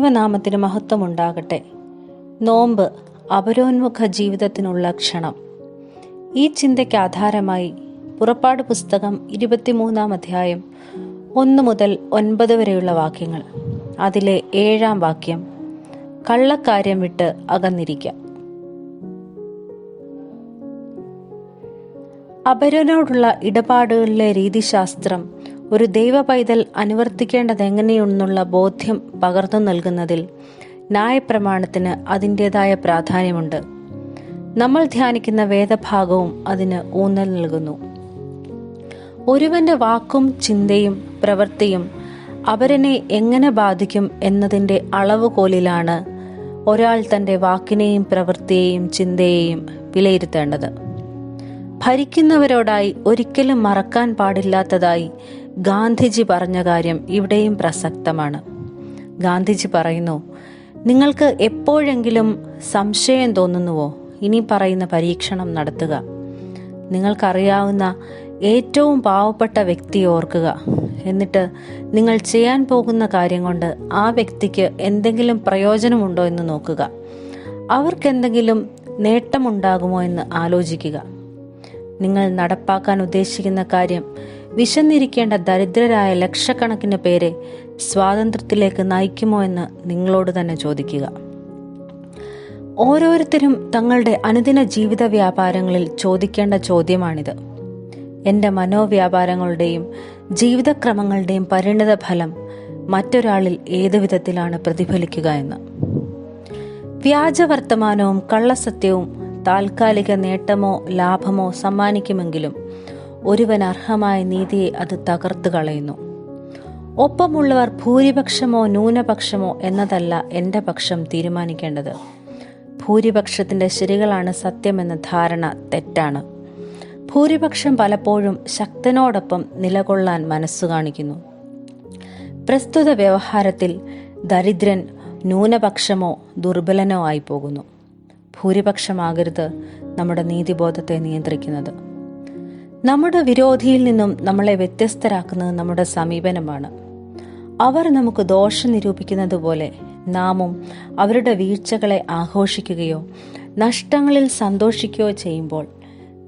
ദൈവനാമത്തിന് മഹത്വമുണ്ടാകട്ടെ. നോമ്പ് അപരോന്മുഖ ജീവിതത്തിനുള്ള ക്ഷണം. ഈ ചിന്തയ്ക്ക് ആധാരമായി പുറപ്പാട് പുസ്തകം 23 അധ്യായം 1 മുതൽ 9 വരെയുള്ള വാക്യങ്ങൾ. അതിലെ 7 വാക്യം, കള്ളക്കാര്യം വിട്ട് അകന്നിരിക്കാം. അപരനോടുള്ള ഇടപാടുകളിലെ രീതിശാസ്ത്രം ഒരു ദൈവ പൈതൽ അനുവർത്തിക്കേണ്ടതെങ്ങനെയെന്നുള്ള ബോധ്യം പകർന്നു നൽകുന്നതിൽ ന്യായപ്രമാണത്തിന് അതിൻ്റെതായ പ്രാധാന്യമുണ്ട്. നമ്മൾ ധ്യാനിക്കുന്ന വേദഭാഗവും അതിന് ഊന്നൽ നൽകുന്നു. ഒരുവന്റെ വാക്കും ചിന്തയും പ്രവൃത്തിയും അപരനെ എങ്ങനെ ബാധിക്കും എന്നതിൻ്റെ അളവുകോലിലാണ് ഒരാൾ തൻ്റെ വാക്കിനെയും പ്രവൃത്തിയെയും ചിന്തയെയും വിലയിരുത്തേണ്ടത്. ഭരിക്കുന്നവരോടായി ഒരിക്കലും മറക്കാൻ പാടില്ലാത്തതായി ഗാന്ധിജി പറഞ്ഞ കാര്യം ഇവിടെയും പ്രസക്തമാണ്. ഗാന്ധിജി പറയുന്നു, നിങ്ങൾക്ക് എപ്പോഴെങ്കിലും സംശയം തോന്നുന്നുവോ? ഇനി പറയുന്ന പരീക്ഷണം നടത്തുക. നിങ്ങൾക്കറിയാവുന്ന ഏറ്റവും പാവപ്പെട്ട വ്യക്തിയെ ഓർക്കുക. എന്നിട്ട് നിങ്ങൾ ചെയ്യാൻ പോകുന്ന കാര്യം കൊണ്ട് ആ വ്യക്തിക്ക് എന്തെങ്കിലും പ്രയോജനമുണ്ടോ എന്ന് നോക്കുക. അവർക്കെന്തെങ്കിലും നേട്ടമുണ്ടാകുമോ എന്ന് ആലോചിക്കുക. നിങ്ങൾ നടപ്പാക്കാൻ ഉദ്ദേശിക്കുന്ന കാര്യം വിശന്നിരിക്കേണ്ട ദരിദ്രരായ ലക്ഷക്കണക്കിന് പേരെ സ്വാതന്ത്ര്യത്തിലേക്ക് നയിക്കുമോ എന്ന് നിങ്ങളോട് തന്നെ ചോദിക്കുക. ഓരോരുത്തരും തങ്ങളുടെ അനുദിന ജീവിത വ്യാപാരങ്ങളിൽ ചോദിക്കേണ്ട ചോദ്യമാണിത്. എൻ്റെ മനോവ്യാപാരങ്ങളുടെയും ജീവിതക്രമങ്ങളുടെയും പരിണിത ഫലം മറ്റൊരാളിൽ ഏതു വിധത്തിലാണ് പ്രതിഫലിക്കുക എന്ന്. വ്യാജവർത്തമാനവും കള്ളസത്യവും താൽക്കാലിക നേട്ടമോ ലാഭമോ സമ്മാനിക്കുമെങ്കിലും ഒരുവൻ അർഹമായ നീതിയെ അത് തകർത്തു കളയുന്നു. ഒപ്പമുള്ളവർ ഭൂരിപക്ഷമോ ന്യൂനപക്ഷമോ എന്നതല്ല എൻ്റെ പക്ഷം തീരുമാനിക്കേണ്ടത്. ഭൂരിപക്ഷത്തിൻ്റെ ശരികളാണ് സത്യമെന്ന ധാരണ തെറ്റാണ്. ഭൂരിപക്ഷം പലപ്പോഴും ശക്തനോടൊപ്പം നിലകൊള്ളാൻ മനസ്സു കാണിക്കുന്നു. പ്രസ്തുത വ്യവഹാരത്തിൽ ദരിദ്രൻ ന്യൂനപക്ഷമോ ദുർബലനോ ആയി പോകുന്നു. ഭൂരിപക്ഷമാകരുത് നമ്മുടെ നീതിബോധത്തെ നിയന്ത്രിക്കുന്നത്. നമ്മുടെ വിരോധിയിൽ നിന്നും നമ്മളെ വ്യത്യസ്തരാക്കുന്നത് നമ്മുടെ സമീപനമാണ്. അവർ നമുക്ക് ദോഷം നിരൂപിക്കുന്നത് പോലെ നാമും അവരുടെ വീഴ്ചകളെ ആഘോഷിക്കുകയോ നഷ്ടങ്ങളിൽ സന്തോഷിക്കുകയോ ചെയ്യുമ്പോൾ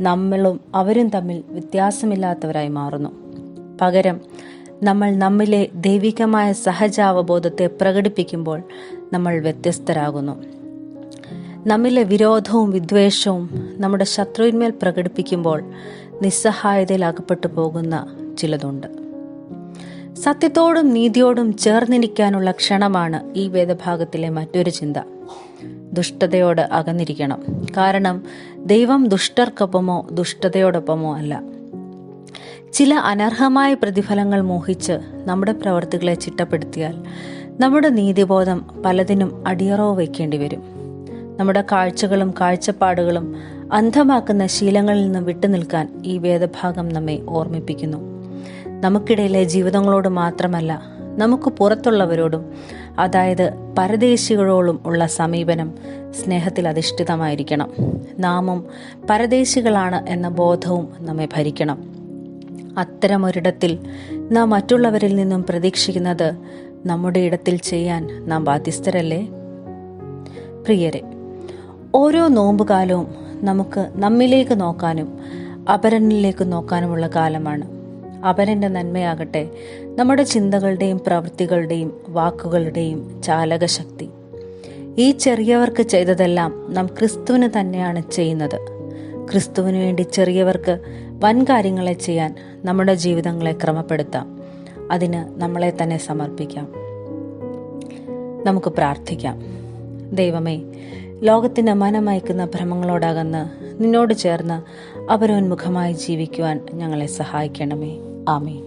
നമ്മളും അവരും തമ്മിൽ വ്യത്യാസമില്ലാത്തവരായി മാറുന്നു. പകരം നമ്മൾ നമ്മിലെ ദൈവികമായ സഹജാവബോധത്തെ പ്രകടിപ്പിക്കുമ്പോൾ നമ്മൾ വ്യത്യസ്തരാകുന്നു. നമ്മിലെ വിരോധവും വിദ്വേഷവും നമ്മുടെ ശത്രുവിന്മേൽ പ്രകടിപ്പിക്കുമ്പോൾ നിസ്സഹായതയിൽ അകപ്പെട്ടു പോകുന്ന ചിലതുണ്ട്. സത്യത്തോടും നീതിയോടും ചേർന്നിരിക്കാനുള്ള ക്ഷണമാണ് ഈ വേദഭാഗത്തിലെ മറ്റൊരു ചിന്ത. ദുഷ്ടതയോട് അകന്നിരിക്കണം. കാരണം ദൈവം ദുഷ്ടർക്കൊപ്പമോ ദുഷ്ടതയോടൊപ്പമോ അല്ല. ചില അനർഹമായ പ്രതിഫലങ്ങൾ മോഹിച്ച് നമ്മുടെ പ്രവൃത്തികളെ ചിട്ടപ്പെടുത്തിയാൽ നമ്മുടെ നീതിബോധം പലതിനും അടിയറവ് വയ്ക്കേണ്ടി വരും. നമ്മുടെ കാഴ്ചകളും കാഴ്ചപ്പാടുകളും അന്ധമാക്കുന്ന ശീലങ്ങളിൽ നിന്ന് വിട്ടുനിൽക്കാൻ ഈ വേദഭാഗം നമ്മെ ഓർമ്മിപ്പിക്കുന്നു. നമുക്കിടയിലെ ജീവിതങ്ങളോട് മാത്രമല്ല, നമുക്ക് പുറത്തുള്ളവരോടും, അതായത് പരദേശികളോടും ഉള്ള സമീപനം സ്നേഹത്തിൽ അധിഷ്ഠിതമായിരിക്കണം. നാമും പരദേശികളാണ് എന്ന ബോധവും നമ്മെ ഭരിക്കണം. അത്തരമൊരിടത്തിൽ നാം മറ്റുള്ളവരിൽ നിന്നും പ്രതീക്ഷിക്കുന്നത് നമ്മുടെ ഇടത്തിൽ ചെയ്യാൻ നാം ബാധ്യസ്ഥരല്ലേ? പ്രിയരെ, ഓരോ നോമ്പുകാലവും നമുക്ക് നമ്മിലേക്ക് നോക്കാനും അപരനിലേക്ക് നോക്കാനുമുള്ള കാലമാണ്. അപരന്റെ നന്മയാകട്ടെ നമ്മുടെ ചിന്തകളുടെയും പ്രവൃത്തികളുടെയും വാക്കുകളുടെയും ചാലകശക്തി. ഈ ചെറിയവർക്ക് ചെയ്തതെല്ലാം നാം ക്രിസ്തുവിന് തന്നെയാണ് ചെയ്യുന്നത്. ക്രിസ്തുവിന് വേണ്ടി ചെറിയവർക്ക് വൻ കാര്യങ്ങളെ ചെയ്യാൻ നമ്മുടെ ജീവിതങ്ങളെ ക്രമപ്പെടുത്താം. അതിന് നമ്മളെ തന്നെ സമർപ്പിക്കാം. നമുക്ക് പ്രാർത്ഥിക്കാം. ദൈവമേ, ലോകത്തിന് മനമയക്കുന്ന ഭ്രമങ്ങളോടകന്ന് നിന്നോട് ചേർന്ന് അപരോന്മുഖമായി ജീവിക്കുവാൻ ഞങ്ങളെ സഹായിക്കണമേ. ആമേൻ.